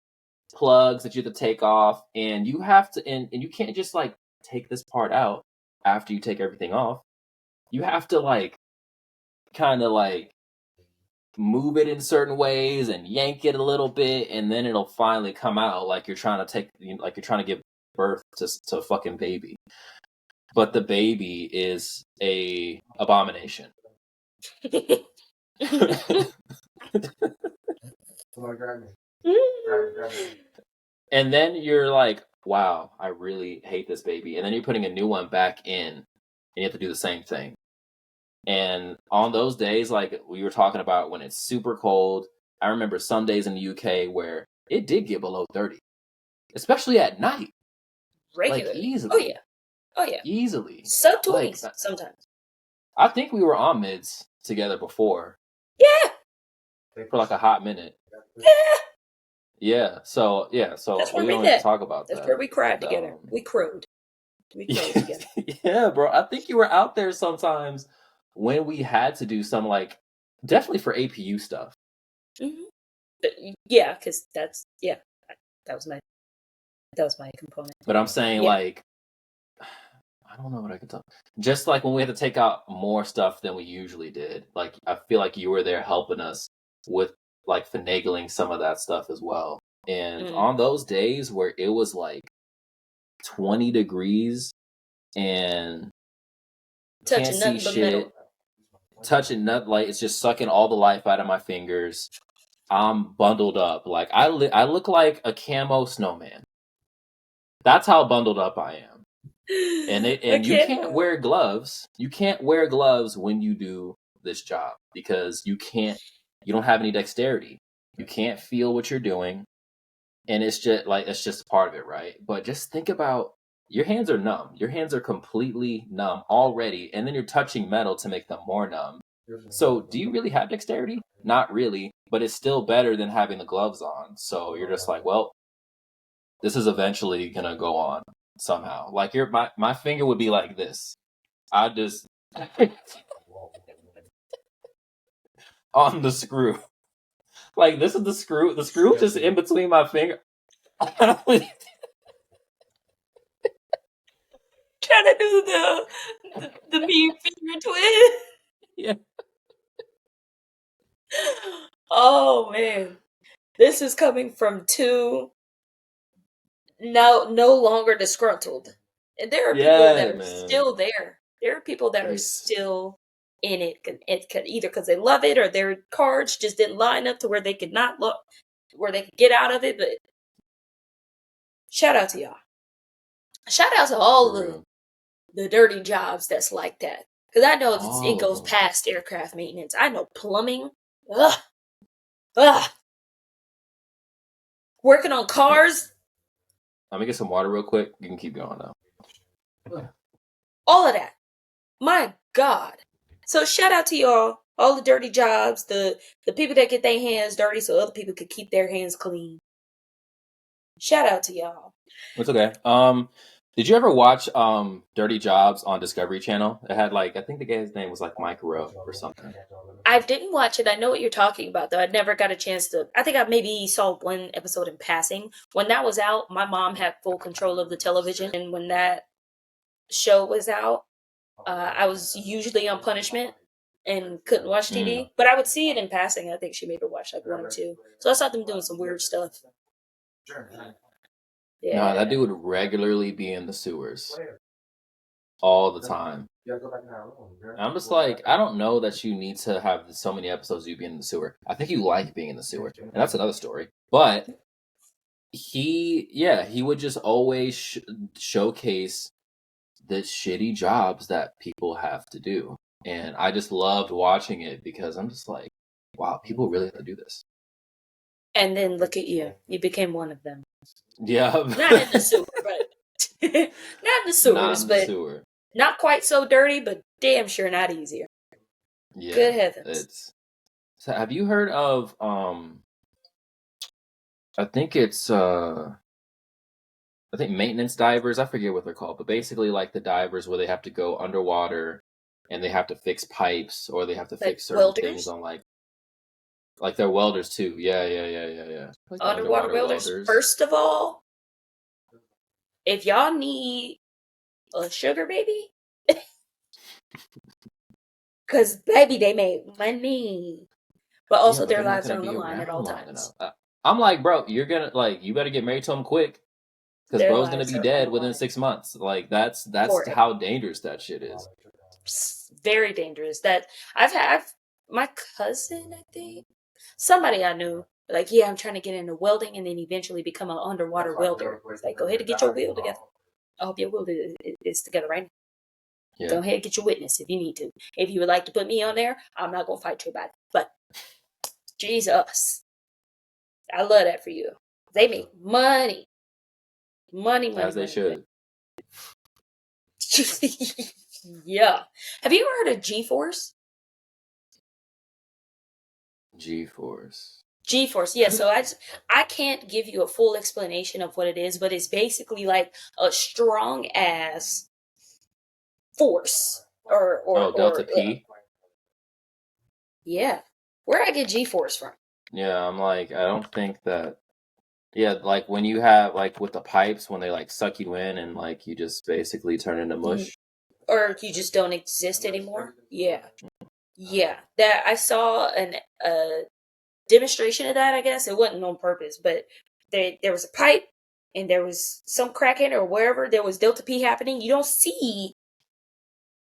[SPEAKER 1] plugs that you have to take off, and you have to and you can't just like take this part out after you take everything off. You have to like kind of like move it in certain ways and yank it a little bit, and then it'll finally come out like you're trying to like you're trying to give birth to a fucking baby. But the baby is a abomination. And then you're like, wow, I really hate this baby. And then you're putting a new one back in, and you have to do the same thing. And on those days, like we were talking about, when it's super cold, I remember some days in the UK where it did get below 30, especially at night.
[SPEAKER 2] Regularly.
[SPEAKER 1] Like easily.
[SPEAKER 2] Oh, yeah. Oh, yeah.
[SPEAKER 1] Easily.
[SPEAKER 2] Sub 20s
[SPEAKER 1] like,
[SPEAKER 2] sometimes.
[SPEAKER 1] I think we were on mids together before.
[SPEAKER 2] Yeah.
[SPEAKER 1] For like a hot minute.
[SPEAKER 2] Yeah.
[SPEAKER 1] Yeah. So
[SPEAKER 2] that's
[SPEAKER 1] we
[SPEAKER 2] where
[SPEAKER 1] don't need to talk about
[SPEAKER 2] that's
[SPEAKER 1] that.
[SPEAKER 2] That's where we cried together. We crowed. We crowed together.
[SPEAKER 1] Yeah, bro. I think you were out there sometimes when we had to do some like definitely for APU stuff.
[SPEAKER 2] Mm-hmm. But, yeah, because that was my component.
[SPEAKER 1] But I'm saying like I don't know what I could talk. Just like when we had to take out more stuff than we usually did. Like I feel like you were there helping us with like finagling some of that stuff as well. And on those days where it was like 20 degrees and
[SPEAKER 2] touching
[SPEAKER 1] can't see shit, touching nothing, like it's just sucking all the life out of my fingers. I'm bundled up. Like I look like a camo snowman. That's how bundled up I am. And you can't wear gloves. You can't wear gloves when you do this job because you don't have any dexterity. You can't feel what you're doing. And it's just part of it, right? But just think about your hands are numb. Your hands are completely numb already, and then you're touching metal to make them more numb. So, do you really have dexterity? Not really, but it's still better than having the gloves on. So, you're just like, well, this is eventually going to go on somehow. Like my finger would be like this. I just on the screw. Like this is the screw. The screw just in between my finger.
[SPEAKER 2] Trying to do the me finger twin.
[SPEAKER 1] Yeah.
[SPEAKER 2] Oh man, this is coming from two no longer disgruntled, and there are people that are still there. There are people that are still in it. It could either because they love it or their cards just didn't line up to where they could not look, where they could get out of it. But shout out to y'all. Shout out to all the dirty jobs that's like that. Because I know it goes past aircraft maintenance. I know plumbing. Ugh. Working on cars.
[SPEAKER 1] Let me get some water real quick. You can keep going now.
[SPEAKER 2] All of that. My God. So shout out to y'all. All the dirty jobs. The people that get their hands dirty so other people could keep their hands clean. Shout out to y'all.
[SPEAKER 1] It's okay. Did you ever watch Dirty Jobs on Discovery Channel? It had like I think the guy's name was like Mike Rowe or something.
[SPEAKER 2] I didn't watch it. I know what you're talking about though. I never got a chance to. I think I maybe saw one episode in passing. When that was out, my mom had full control of the television, and when that show was out, I was usually on punishment and couldn't watch TV. But I would see it in passing. I think she maybe watched like one or two. So I saw them doing some weird stuff. Yeah.
[SPEAKER 1] No, that dude would regularly be in the sewers all the time. I'm just like, I don't know that you need to have so many episodes of you being in the sewer. I think you like being in the sewer, and that's another story. But he would just always showcase the shitty jobs that people have to do. And I just loved watching it because I'm just like, wow, people really have to do this.
[SPEAKER 2] And then look at you. You became one of them.
[SPEAKER 1] Yeah.
[SPEAKER 2] Not in the sewer, but not in the sewers, but
[SPEAKER 1] sewer.
[SPEAKER 2] Not quite so dirty, but damn sure not easier.
[SPEAKER 1] Yeah.
[SPEAKER 2] Good heavens.
[SPEAKER 1] So have you heard of I think maintenance divers. I forget what they're called, but basically like the divers where they have to go underwater and they have to fix pipes or they have to fix certain things on like they're welders too. Yeah. Like
[SPEAKER 2] underwater welders. First of all, if y'all need a sugar baby, because baby, they make money, but also their lives are on the line at all times.
[SPEAKER 1] I'm like, bro, you're gonna you better get married to him quick. Because bro's gonna be dead within 6 months. Like that's how dangerous that shit is.
[SPEAKER 2] Very dangerous. That I've my cousin, I think, somebody I knew, like, yeah, I'm trying to get into welding and then eventually become an underwater welder. It's like, go ahead and get your wheel together. I hope your wheel is together right now. Yeah. Go ahead and get your witness if you need to. If you would like to put me on there, I'm not gonna fight you about it. But Jesus, I love that for you. They make money. Money.
[SPEAKER 1] As they should.
[SPEAKER 2] Yeah. Have you ever heard of G-Force? G-Force, yeah. So I can't give you a full explanation of what it is, but it's basically like a strong ass force or
[SPEAKER 1] Delta P.
[SPEAKER 2] Yeah. Where'd I get G-Force from?
[SPEAKER 1] Yeah, I'm like, I don't think that. Yeah, like when you have like with the pipes when they like suck you in and like you just basically turn into mush.
[SPEAKER 2] Or you just don't exist anymore. Yeah. Yeah. That I saw a demonstration of that, I guess. It wasn't on purpose, but there was a pipe and there was some crack in it or wherever there was Delta P happening. You don't see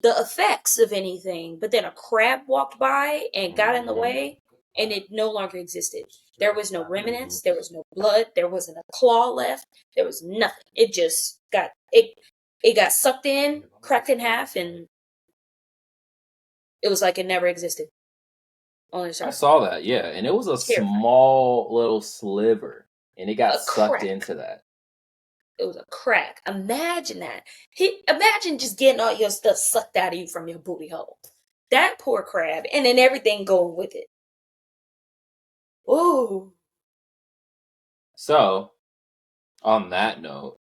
[SPEAKER 2] the effects of anything, but then a crab walked by and got in the way and it no longer existed. There was no remnants, there was no blood, there wasn't a claw left, there was nothing. It just got it got sucked in, cracked in half, and it was like it never existed.
[SPEAKER 1] I saw that, yeah, and it was a small little sliver, and it got sucked into that.
[SPEAKER 2] It was a crack. Imagine that. Imagine just getting all your stuff sucked out of you from your booty hole. That poor crab, and then everything going with it. Ooh.
[SPEAKER 1] So, on that note,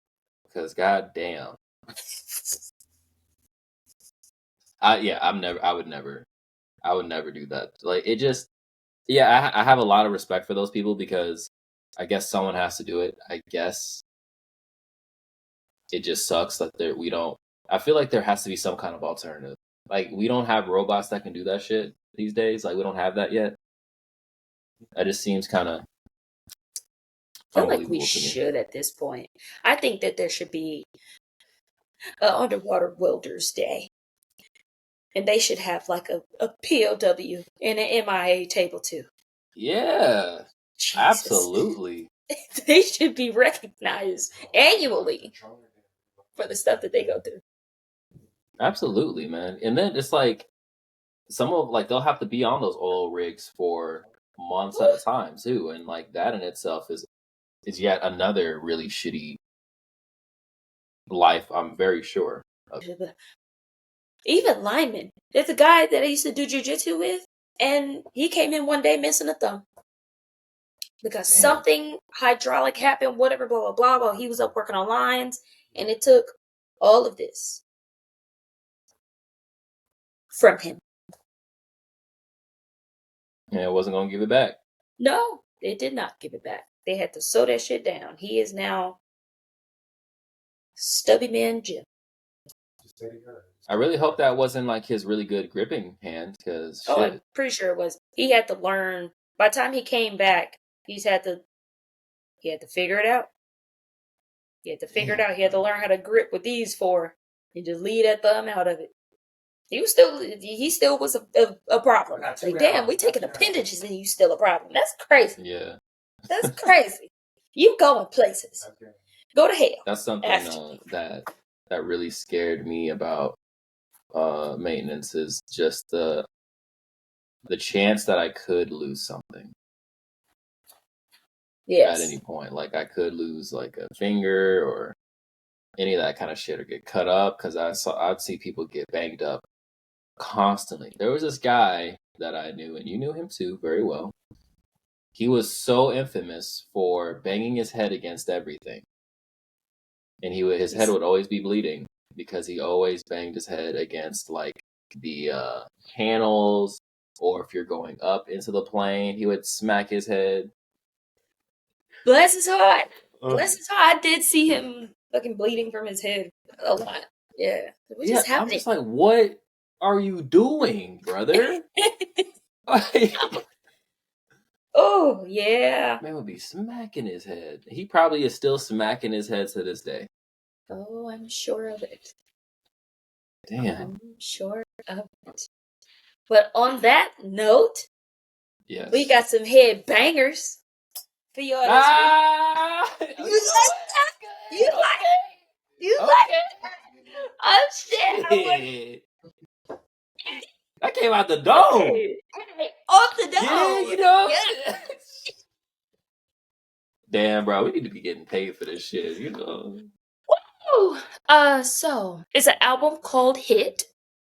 [SPEAKER 1] because goddamn, I would never do that. Like it just, yeah, I have a lot of respect for those people because I guess someone has to do it. I guess it just sucks that we don't. I feel like there has to be some kind of alternative. Like we don't have robots that can do that shit these days. Like we don't have that yet. That just seems kind of.
[SPEAKER 2] I feel like we should at this point. I think that there should be an underwater welders day. And they should have like a POW and an MIA table too.
[SPEAKER 1] Yeah. Jesus. Absolutely.
[SPEAKER 2] They should be recognized annually for the stuff that they go through.
[SPEAKER 1] Absolutely, man. And then it's like they'll have to be on those oil rigs for months at a time too. And like that in itself is yet another really shitty life, I'm very sure.
[SPEAKER 2] Even linemen. There's a guy that I used to do jiu-jitsu with, and he came in one day missing a thumb. Because something hydraulic happened, whatever, blah, blah, blah, while he was up working on lines, and it took all of this from him.
[SPEAKER 1] Yeah, it wasn't going to give it back.
[SPEAKER 2] No, they did not give it back. They had to sew that shit down. He is now Stubby Man Jim.
[SPEAKER 1] I really hope that wasn't like his really good gripping hand, because
[SPEAKER 2] I'm pretty sure it was. He had to learn. By the time he came back, he had to figure it out. He had to figure it out. He had to learn how to grip with these four. He just leave that thumb out of it. He still was a problem. Like, damn, we taking appendages and you still a problem. That's crazy.
[SPEAKER 1] Yeah.
[SPEAKER 2] That's crazy. You going places. Go to hell.
[SPEAKER 1] That's something that really scared me about maintenance, is just the chance that I could lose something.
[SPEAKER 2] Yes.
[SPEAKER 1] At any point. Like, I could lose like a finger or any of that kind of shit, or get cut up, because I'd see people get banged up constantly. There was this guy that I knew, and you knew him too very well. He was so infamous for banging his head against everything, and his head would always be bleeding because he always banged his head against like the panels, or if you're going up into the plane, he would smack his head.
[SPEAKER 2] Bless his heart. Bless his heart. I did see him fucking bleeding from his head a lot. Yeah. What just happened?
[SPEAKER 1] I'm just like, what are you doing, brother?
[SPEAKER 2] Oh, yeah.
[SPEAKER 1] Man would be smacking his head. He probably is still smacking his head to this day.
[SPEAKER 2] Oh, I'm sure of it.
[SPEAKER 1] Damn.
[SPEAKER 2] I'm sure of it. But on that note,
[SPEAKER 1] yes,
[SPEAKER 2] we got some head bangers for y'all this week. You like that? Oh, shit.
[SPEAKER 1] That came out the dome.
[SPEAKER 2] Hey, off the dome.
[SPEAKER 1] Yeah, you know. Yeah. Damn, bro, we need to be getting paid for this shit, you know.
[SPEAKER 2] Woo! So it's an album called Hit,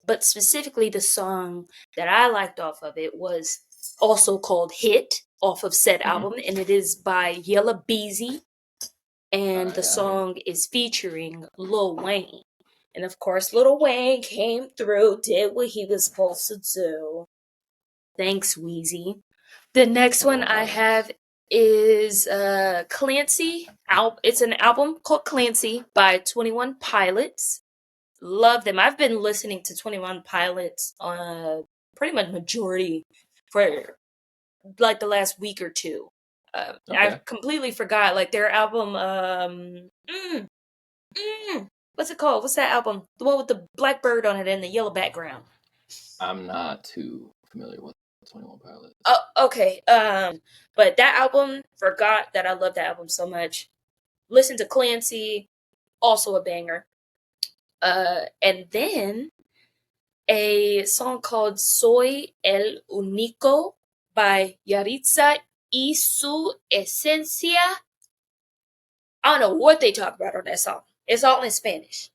[SPEAKER 2] but specifically the song that I liked off of it was also called Hit, off of said album, and it is by Yella Beezy, and the song is featuring Lil Wayne. And of course, Lil Wayne came through, did what he was supposed to do. Thanks, Weezy. The next one I have is Clancy. It's an album called Clancy by 21 Pilots. Love them. I've been listening to 21 Pilots pretty much majority for like the last week or two. I completely forgot like their album. What's it called? What's that album? The one with the black bird on it and the yellow background.
[SPEAKER 1] I'm not too familiar with 21 Pilots.
[SPEAKER 2] Oh, okay. But that album, forgot that I love that album so much. Listen to Clancy, also a banger. And then a song called Soy el Unico by Yahritza y su Esencia. I don't know what they talk about on that song. It's all in Spanish.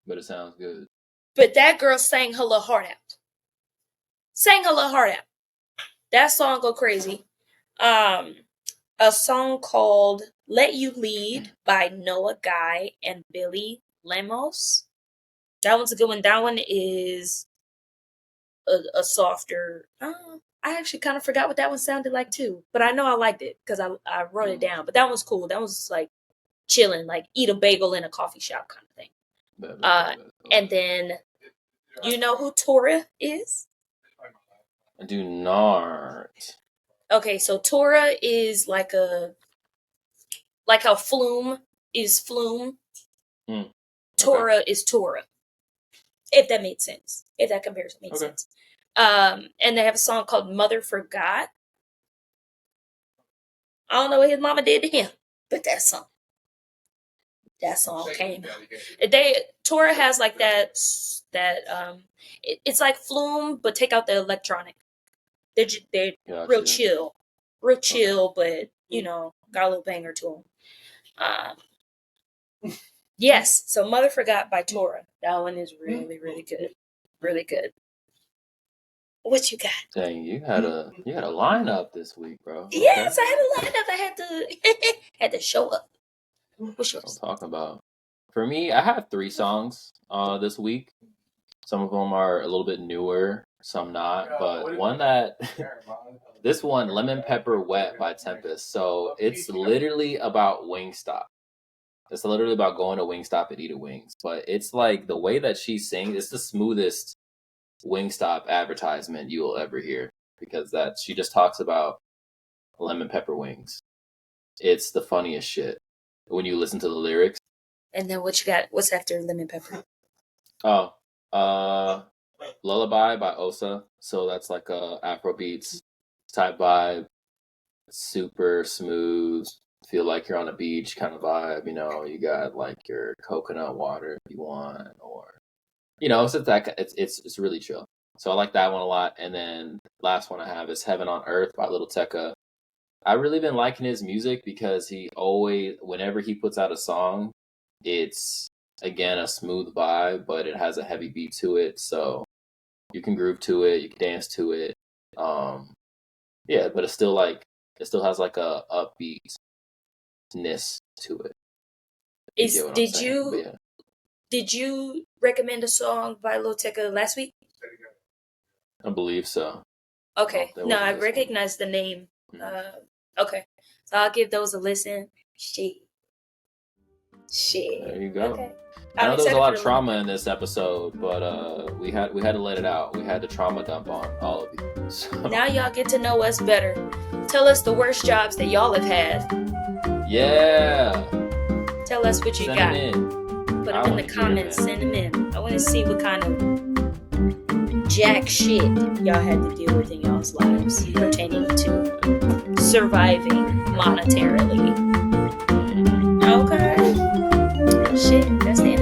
[SPEAKER 1] But it sounds good.
[SPEAKER 2] But that girl sang her little heart out. That song go crazy. A song called Let You Lead by Noah Guy and Billy Lemos. That one's a good one. That one is a softer. I actually kind of forgot what that one sounded like too, but I know I liked it because I wrote it down. But that one's cool. That was like chilling, like eat a bagel in a coffee shop kind of thing. And then you know who Tora is?
[SPEAKER 1] I do not.
[SPEAKER 2] Okay, so Tora is like how Flume is Flume. Tora is Tora. If that made sense. If that comparison made sense. And they have a song called Mother Forgot. I don't know what his mama did to him, but that song came out. Tora has like that it's like Flume, but take out the electronic. They're real chill, but you know, got a little banger to them. Yes, so Mother Forgot by Tora. That one is really, really good. Really good. What you got?
[SPEAKER 1] Dang, you had a lineup this week, bro. Okay.
[SPEAKER 2] Yes, I had a lineup. I had to show up. What's yours?
[SPEAKER 1] I'm talking about. For me, I have 3 songs this week. Some of them are a little bit newer, some not. But one this one, Lemon Pepper Wet by Tempest. So it's literally about Wingstop. It's literally about going to Wingstop and eating wings. But it's like the way that she sings, it's the smoothest Wingstop advertisement you will ever hear. Because she just talks about lemon pepper wings. It's the funniest shit when you listen to the lyrics.
[SPEAKER 2] And then what you got? What's after lemon pepper?
[SPEAKER 1] Oh, Lullabye by Osa. So that's like a Afrobeats type vibe. Super smooth. Feel like you're on a beach kind of vibe. You know, you got like your coconut water if you want, or it's really chill. So I like that one a lot. And then last one I have is Heaven on Earth by Lil Tecca. I've really been liking his music because he always, whenever he puts out a song, it's again a smooth vibe, but it has a heavy beat to it. So you can groove to it, you can dance to it. Yeah, but it still has like a upbeatness to it.
[SPEAKER 2] Did you recommend a song by Lil Tecca last week?
[SPEAKER 1] I believe so.
[SPEAKER 2] Okay. No, I recognize the name. Okay. So I'll give those a listen. Shit.
[SPEAKER 1] There you go.
[SPEAKER 2] Okay.
[SPEAKER 1] I know there was a lot of trauma in this episode, but we had to let it out. We had to trauma dump on all of you. So.
[SPEAKER 2] Now y'all get to know us better. Tell us the worst jobs that y'all have had.
[SPEAKER 1] Yeah.
[SPEAKER 2] Tell us what you got. Put them in the comments. Send them in. I want to see what kind of jack shit y'all had to deal with in y'all's lives pertaining to surviving monetarily. Okay. Shit, that's the